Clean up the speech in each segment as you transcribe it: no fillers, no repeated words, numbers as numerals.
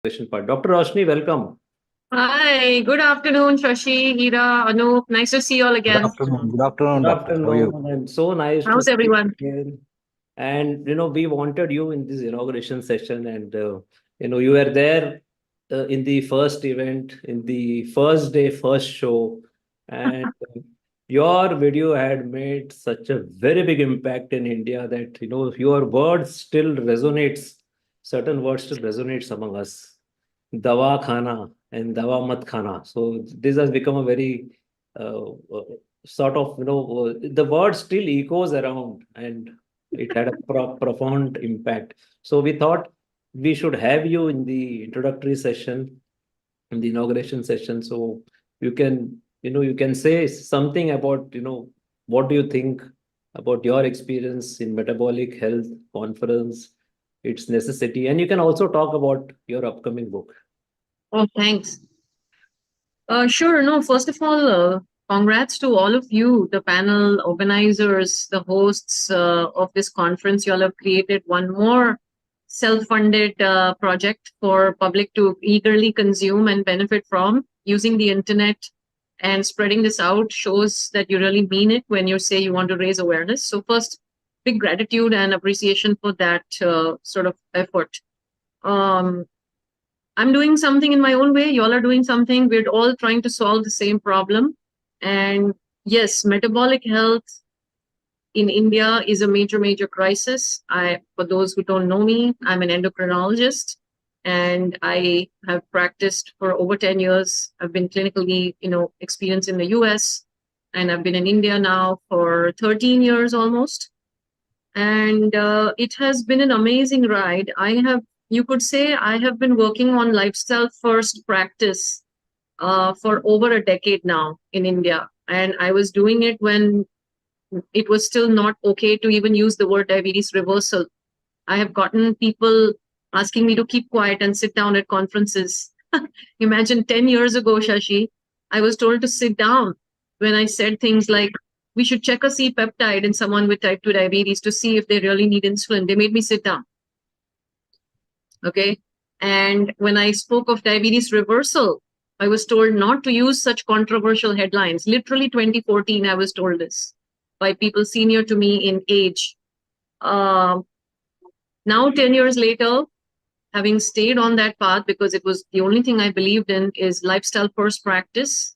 Question part. Dr. Roshani, welcome. Hi, good afternoon, Shashi, Hira, Anup. Nice to see you all Good again. afternoon. Good afternoon, Good doctor. How are you? afternoon, and so nice to How's see you everyone? again. And we wanted you in this inauguration session, and you were there in the first event, in the first day, first show, and your video had made such a very big impact in India that your words still resonates. Certain words still resonates among us. Dawa khana and dawa mat khana. So this has become a very sort of the word still echoes around, and it had a profound impact. So we thought we should have you in the introductory session, in the inauguration session, so you can say something about what do you think about your experience in metabolic health conference, its necessity, and you can also talk about your upcoming book. Oh, thanks. Sure. No, first of all, congrats to all of you, the panel organizers, the hosts of this conference. You all have created one more self-funded project for public to eagerly consume and benefit from. Using the internet and spreading this out shows that you really mean it when you say you want to raise awareness. So first, big gratitude and appreciation for that sort of effort. Um, I'm doing something in my own way. Y'all are doing something. We're all trying to solve the same problem. And yes, metabolic health in India is a major, major crisis. For those who don't know me, I'm an endocrinologist and I have practiced for over 10 years. I've been clinically, experienced in the US, and I've been in India now for 13 years almost. And it has been an amazing ride. You could say I have been working on lifestyle first practice for over a decade now in India. And I was doing it when it was still not okay to even use the word diabetes reversal. I have gotten people asking me to keep quiet and sit down at conferences. Imagine 10 years ago, Shashi, I was told to sit down when I said things like, we should check a C-peptide in someone with type 2 diabetes to see if they really need insulin. They made me sit down. Okay. And when I spoke of diabetes reversal, I was told not to use such controversial headlines. Literally 2014, I was told this by people senior to me in age. Now, 10 years later, having stayed on that path because it was the only thing I believed in is lifestyle first practice.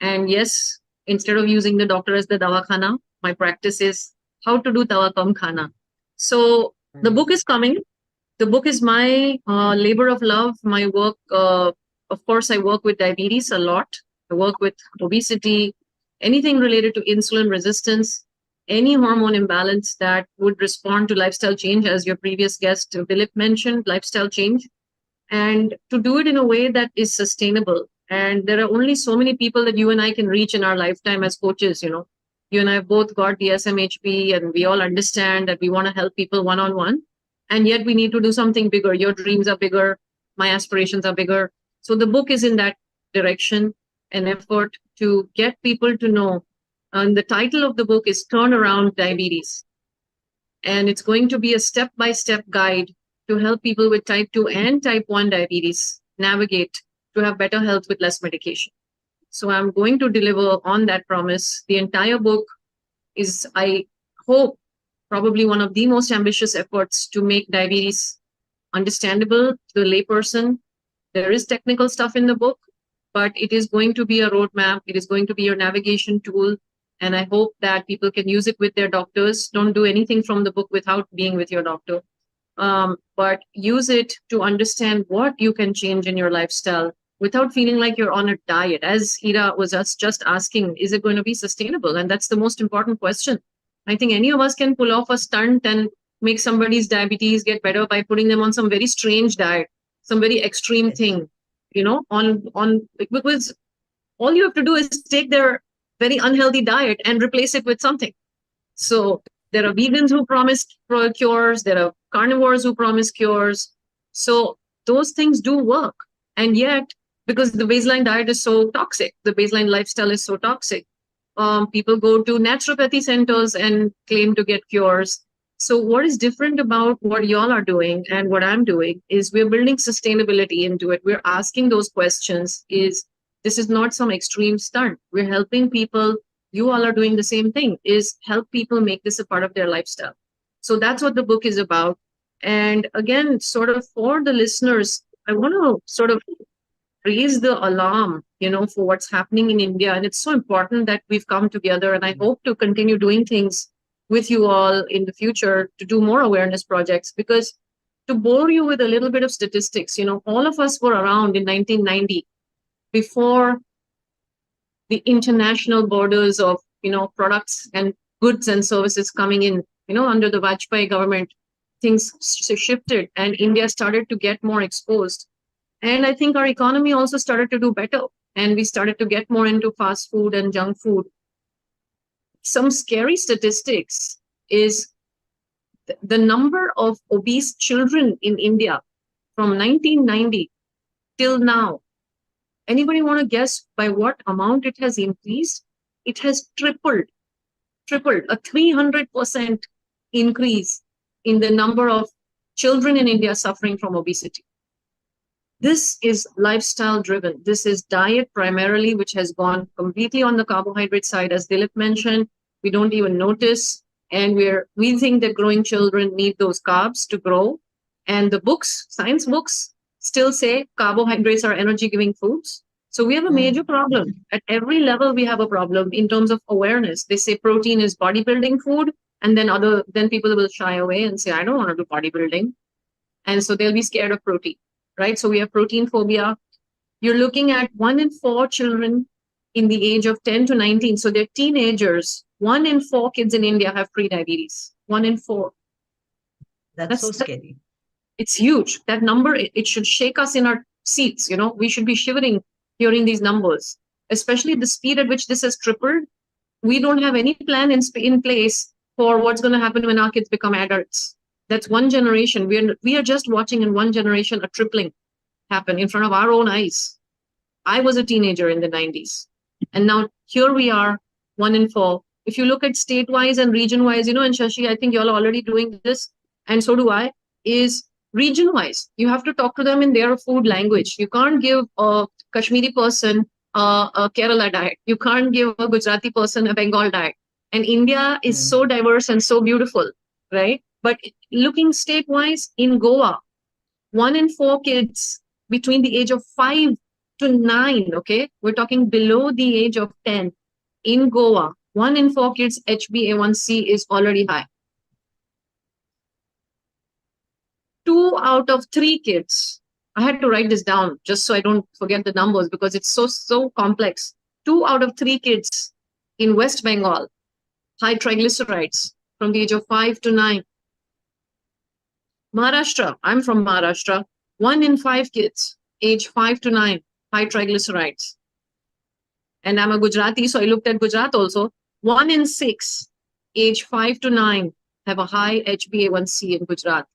And yes, instead of using the doctor as the dawakhana, my practice is how to do tawakam khana. So the book is coming. The book is my labor of love, my work. Of course, I work with diabetes a lot. I work with obesity, anything related to insulin resistance, any hormone imbalance that would respond to lifestyle change, as your previous guest, Philip, mentioned, lifestyle change, and to do it in a way that is sustainable. And there are only so many people that you and I can reach in our lifetime as coaches. You and I have both got the SMHP, and we all understand that we want to help people one-on-one. And yet we need to do something bigger. Your dreams are bigger. My aspirations are bigger. So the book is in that direction, an effort to get people to know. And the title of the book is Turn Around Diabetes. And it's going to be a step-by-step guide to help people with type 2 and type 1 diabetes navigate to have better health with less medication. So I'm going to deliver on that promise. The entire book is, I hope, probably one of the most ambitious efforts to make diabetes understandable to the layperson. There is technical stuff in the book, but it is going to be a roadmap. It is going to be your navigation tool. And I hope that people can use it with their doctors. Don't do anything from the book without being with your doctor. But use it to understand what you can change in your lifestyle without feeling like you're on a diet. As Ira was just asking, is it going to be sustainable? And that's the most important question. I think any of us can pull off a stunt and make somebody's diabetes get better by putting them on some very strange diet, some very extreme thing, because all you have to do is take their very unhealthy diet and replace it with something. So there are vegans who promise cures. There are carnivores who promise cures. So those things do work. And yet, because the baseline diet is so toxic, the baseline lifestyle is so toxic, people go to naturopathy centers and claim to get cures. So what is different about what y'all are doing and what I'm doing is we're building sustainability into it. We're asking those questions. This is not some extreme stunt. We're helping people. You all are doing the same thing, is help people make this a part of their lifestyle. So that's what the book is about. And again, sort of for the listeners, I want to sort of raise the alarm, for what's happening in India. And it's so important that we've come together. And I hope to continue doing things with you all in the future to do more awareness projects. Because to bore you with a little bit of statistics, all of us were around in 1990 before the international borders of, products and goods and services coming in, under the Vajpayee government, things shifted and India started to get more exposed. And I think our economy also started to do better. And we started to get more into fast food and junk food. Some scary statistics is the number of obese children in India from 1990 till now. Anybody want to guess by what amount it has increased? It has tripled, a 300% increase in the number of children in India suffering from obesity. This is lifestyle driven. This is diet primarily, which has gone completely on the carbohydrate side. As Dilip mentioned, we don't even notice. And we think that growing children need those carbs to grow. And the books, science books, still say carbohydrates are energy giving foods. So we have a major problem. At every level, we have a problem in terms of awareness. They say protein is bodybuilding food. And then people will shy away and say, I don't want to do bodybuilding. And so they'll be scared of protein. Right? So we have protein phobia. You're looking at 1 in 4 children in the age of 10 to 19. So they're teenagers. 1 in 4 kids in India have prediabetes. 1 in 4. That's so scary. It's huge. That number, it should shake us in our seats. We should be shivering hearing these numbers, especially the speed at which this has tripled. We don't have any plan in place for what's going to happen when our kids become adults. That's one generation. We are just watching in one generation a tripling happen in front of our own eyes. I was a teenager in the 90s. And now here we are, 1 in 4. If you look at state-wise and region-wise, and Shashi, I think you're already doing this, and so do I, is region-wise. You have to talk to them in their food language. You can't give a Kashmiri person a Kerala diet. You can't give a Gujarati person a Bengal diet. And India is so diverse and so beautiful, right? But looking state-wise, in Goa, 1 in 4 kids between the age of 5 to 9, okay? We're talking below the age of 10. In Goa, 1 in 4 kids' HbA1c is already high. 2 out of 3 kids, I had to write this down just so I don't forget the numbers because it's so complex. 2 out of 3 kids in West Bengal, high triglycerides from the age of 5 to 9. Maharashtra, I'm from Maharashtra, 1 in 5 kids, age 5 to 9, high triglycerides. And I'm a Gujarati, so I looked at Gujarat also. 1 in 6, age 5 to 9, have a high HbA1c in Gujarat.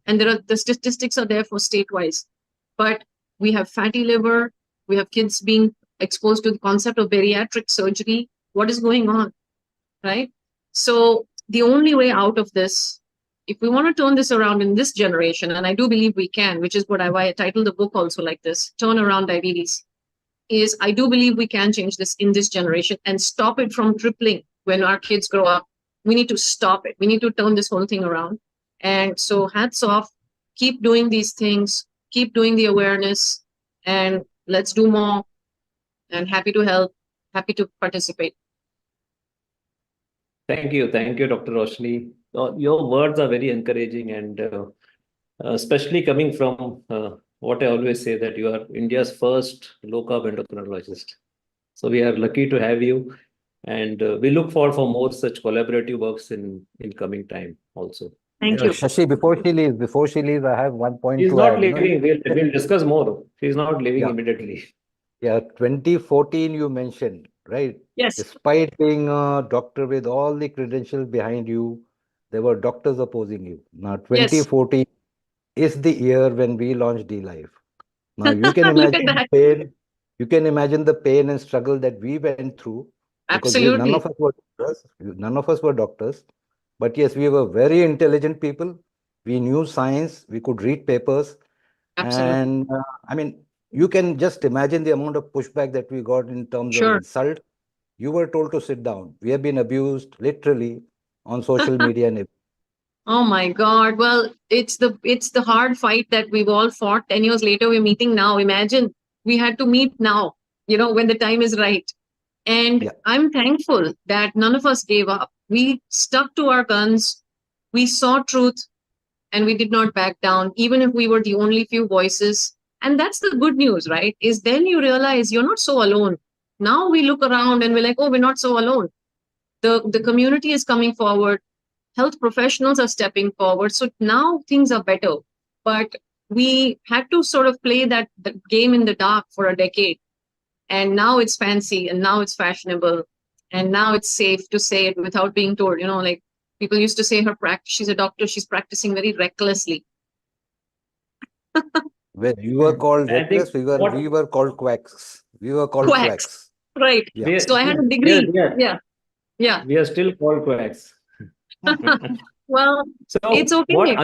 And the statistics are there for state-wise. But we have fatty liver, we have kids being exposed to the concept of bariatric surgery. What is going on, right? So the only way out of this, if we want to turn this around in this generation, and I do believe we can, which is why I titled the book also like this, Turn Around Diabetes, is I do believe we can change this in this generation and stop it from tripling when our kids grow up. We need to stop it. We need to turn this whole thing around. And so hats off, keep doing these things, keep doing the awareness, and let's do more. And happy to help, happy to participate. Thank you, Dr. Roshani. Your words are very encouraging, and especially coming from what I always say, that you are India's first low-carb endocrinologist. So we are lucky to have you, and we look forward for more such collaborative works in coming time also. Thank you. Shashi, before she leaves, I have one point She's to not add. leaving. We'll discuss more. She's not leaving immediately. Yeah, 2014 you mentioned, right? Yes. Despite being a doctor with all the credentials behind you, there were doctors opposing you. Now, 2014 is the year when we launched D-Life. Now, you can imagine the pain. You can imagine the pain and struggle that we went through. Because Absolutely. none of us were doctors. But yes, we were very intelligent people. We knew science. We could read papers. Absolutely. And I mean, you can just imagine the amount of pushback that we got in terms of Sure. insult. You were told to sit down. We have been abused literally on social media and Oh my God. Well, it's the hard fight that we've all fought. 10 years later, we're meeting now. Imagine we had to meet now, when the time is right. And yeah. I'm thankful that none of us gave up. We stuck to our guns. We saw truth and we did not back down, even if we were the only few voices. And that's the good news, right? Is then you realize you're not so alone. Now we look around and we're like, oh, we're not so alone. The community is coming forward. Health professionals are stepping forward. So now things are better. But we had to sort of play that the game in the dark for a decade. And now it's fancy and now it's fashionable. And now it's safe to say it without being told, like people used to say she's a doctor, she's practicing very recklessly. When you were called I think reckless, we were called quacks. We were called Quacks. quacks. Right. Yeah. So I had a degree. Yeah. We are still called quacks. Well, So it's okay.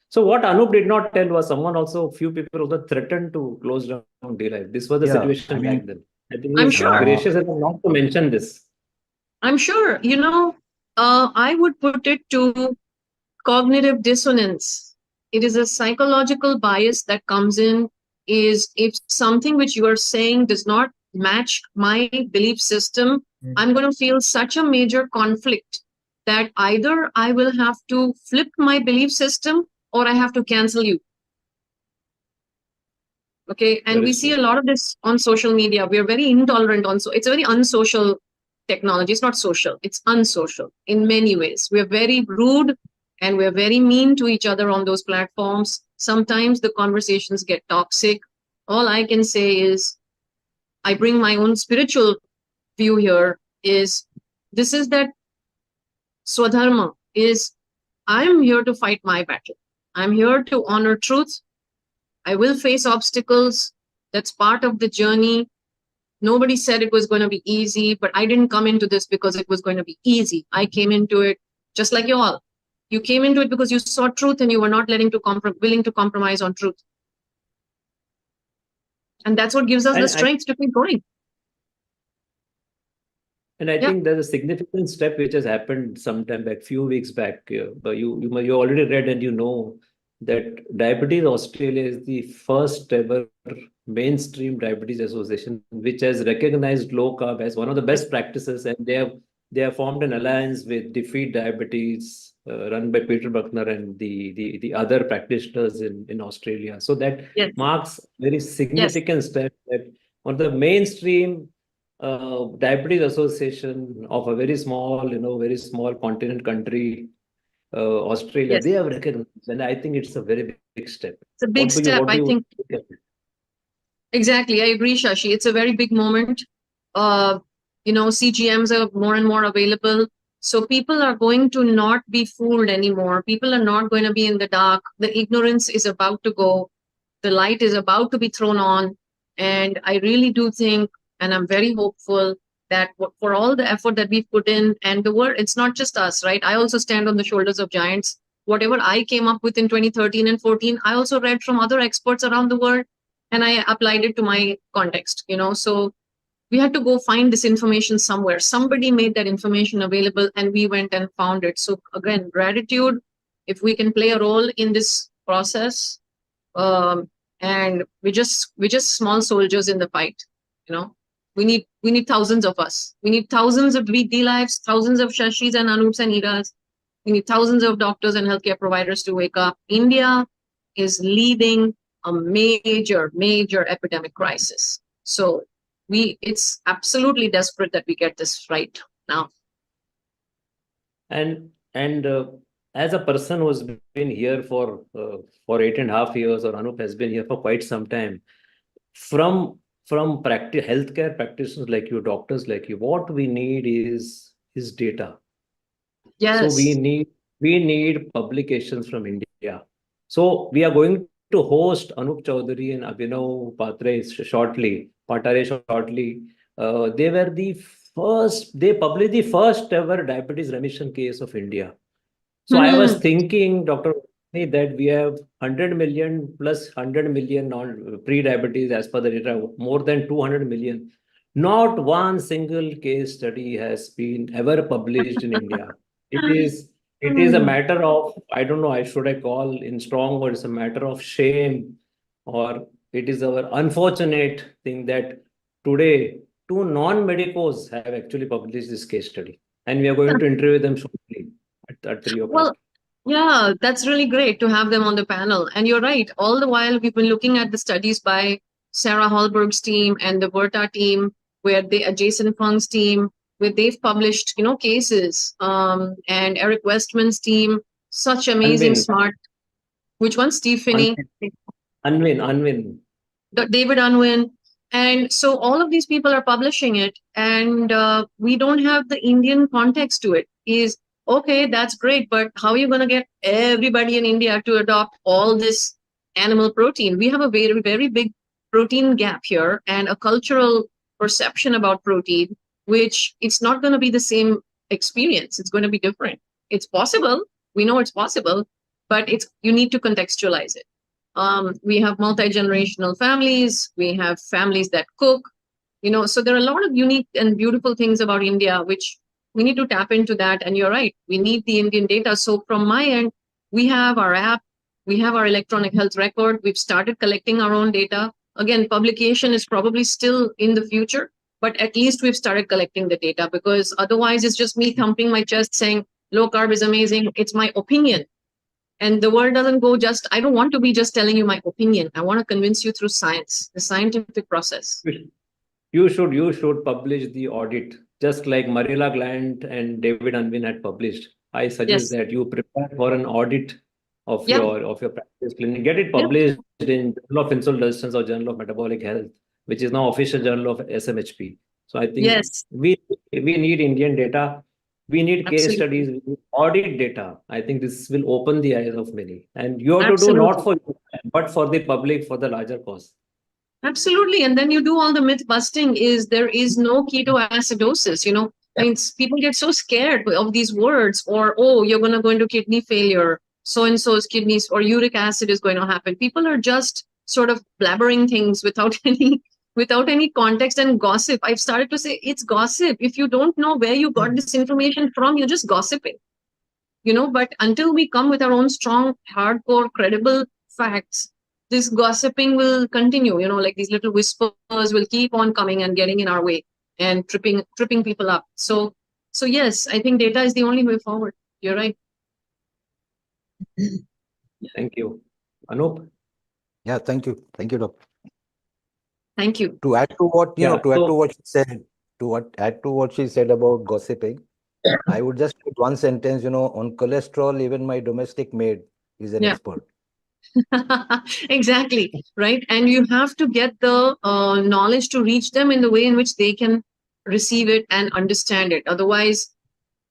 So what Anup did not tell was few people also threatened to close down D-Life. This was the situation back then. I think I'm he's sure. gracious enough not to mention this. I'm sure, I would put it to cognitive dissonance. It is a psychological bias that comes in is if something which you are saying does not match my belief system, I'm going to feel such a major conflict that either I will have to flip my belief system or I have to cancel you. Okay. And we see a lot of this on social media. We are very intolerant it's a very unsocial technology. It's not social. It's unsocial in many ways. We're very rude and we're very mean to each other on those platforms. Sometimes the conversations get toxic. All I can say is I bring my own spiritual view here is this is that Swadharma is I'm here to fight my battle. I'm here to honor truth. I will face obstacles. That's part of the journey. Nobody said it was going to be easy, but I didn't come into this because it was going to be easy. I came into it just like you all. You came into it because you saw truth and you were not willing to compromise on truth. And that's what gives us the strength to keep going. And I think there's a significant step which has happened sometime back, few weeks back. But you already read and you know that Diabetes Australia is the first ever mainstream diabetes association which has recognized low carb as one of the best practices, and they have formed an alliance with Defeat Diabetes, run by Peter Buckner and the other practitioners in Australia. So that marks very significant step that on the mainstream diabetes association of a very small continent country, Australia, they have recognized, and I think it's a very big step. It's a big step, I think. Exactly, I agree, Shashi. It's a very big moment. CGMs are more and more available. So people are going to not be fooled anymore. People are not going to be in the dark. The ignorance is about to go. The light is about to be thrown on. And I really do think, and I'm very hopeful that for all the effort that we've put in and the world, it's not just us, right? I also stand on the shoulders of giants. Whatever I came up with in 2013 and 14, I also read from other experts around the world and I applied it to my context, so we had to go find this information somewhere. Somebody made that information available and we went and found it. So again, gratitude, if we can play a role in this process, and we're just small soldiers in the fight, we need thousands of us. We need thousands of D-Lives, thousands of Shashis and Anups and Iras. We need thousands of doctors and healthcare providers to wake up. India is leading a major epidemic crisis. So it's absolutely desperate that we get this right now. And as a person who's been here for 8.5 years, or Anup has been here for quite some time, from healthcare practitioners like you, doctors like you, what we need is data. Yes. So we need publications from India. So we are going to host Anup Chaudhary and Abhinav Patare shortly. They were the they published the first ever diabetes remission case of India. So I was thinking, Dr. Roshani, that we have 100 million plus 100 million non pre-diabetes as per the data, more than 200 million. Not one single case study has been ever published in India. It is a matter of, I don't know, should I call in strong words, a matter of shame, or it is our unfortunate thing that today two non-medicos have actually published this case study. And we are going to interview them shortly at 3 o'clock. Well, yeah, that's really great to have them on the panel. And you're right. All the while, we've been looking at the studies by Sarah Hallberg's team and the Berta team, where Jason Fung's team, where they've published, cases. And Eric Westman's team, such amazing, smart. Which one? Steve Finney. Unwin. David Unwin. And so all of these people are publishing it, and we don't have the Indian context to it. Okay, that's great, but how are you going to get everybody in India to adopt all this animal protein? We have a very, very big protein gap here and a cultural perception about protein, which it's not going to be the same experience. It's going to be different. It's possible. We know it's possible, but you need to contextualize it. We have multi-generational families. We have families that cook, so there are a lot of unique and beautiful things about India, which we need to tap into that. And you're right, we need the Indian data. So from my end, we have our app, we have our electronic health record. We've started collecting our own data. Again, publication is probably still in the future, but at least we've started collecting the data, because otherwise it's just me thumping my chest saying low carb is amazing. It's my opinion. And the word doesn't go I don't want to be just telling you my opinion. I want to convince you through science, the scientific process. You should publish the audit, just like Marilla Glant and David Unwin had published. I suggest that you prepare for an audit of your practice clinic. Get it published in Journal of Insulin Resistance or Journal of Metabolic Health, which is now official journal of SMHP. So I think we need Indian data. We need case studies, we need audit data. I think this will open the eyes of many. And you have to do not for you, but for the public, for the larger cause. Absolutely. And then you do all the myth busting. There is no ketoacidosis. People get so scared of these words, or, you're going to go into kidney failure, so-and-so's kidneys, or uric acid is going to happen. People are just sort of blabbering things without any context and gossip. I've started to say it's gossip. If you don't know where you got this information from, you're just gossiping. But until we come with our own strong, hardcore, credible facts, this gossiping will continue, like these little whispers will keep on coming and getting in our way and tripping people up. So yes, I think data is the only way forward. You're right. Thank you. Anup? Yeah, thank you. Thank you, Doctor. Thank you. To add to what, add to what she said about gossiping, I would just put one sentence, on cholesterol, even my domestic maid is an expert. Exactly, right? And you have to get the knowledge to reach them in the way in which they can receive it and understand it. Otherwise,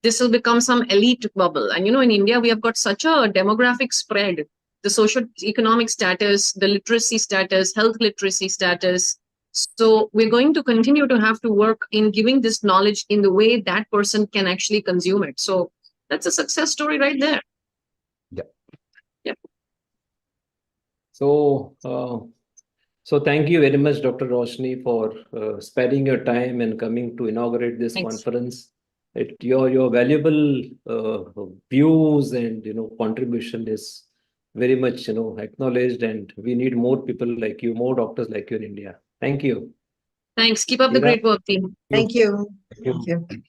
this will become some elite bubble. And in India, we have got such a demographic spread, the socio-economic status, the literacy status, health literacy status. So we're going to continue to have to work in giving this knowledge in the way that person can actually consume it. So that's a success story right there. Yeah. So thank you very much, Dr. Roshani, for sparing your time and coming to inaugurate this conference. Your valuable views and contribution is very much acknowledged, and we need more people like you, more doctors like you in India. Thank you. Thanks. Keep up the great work, team. Thank you. Thank you.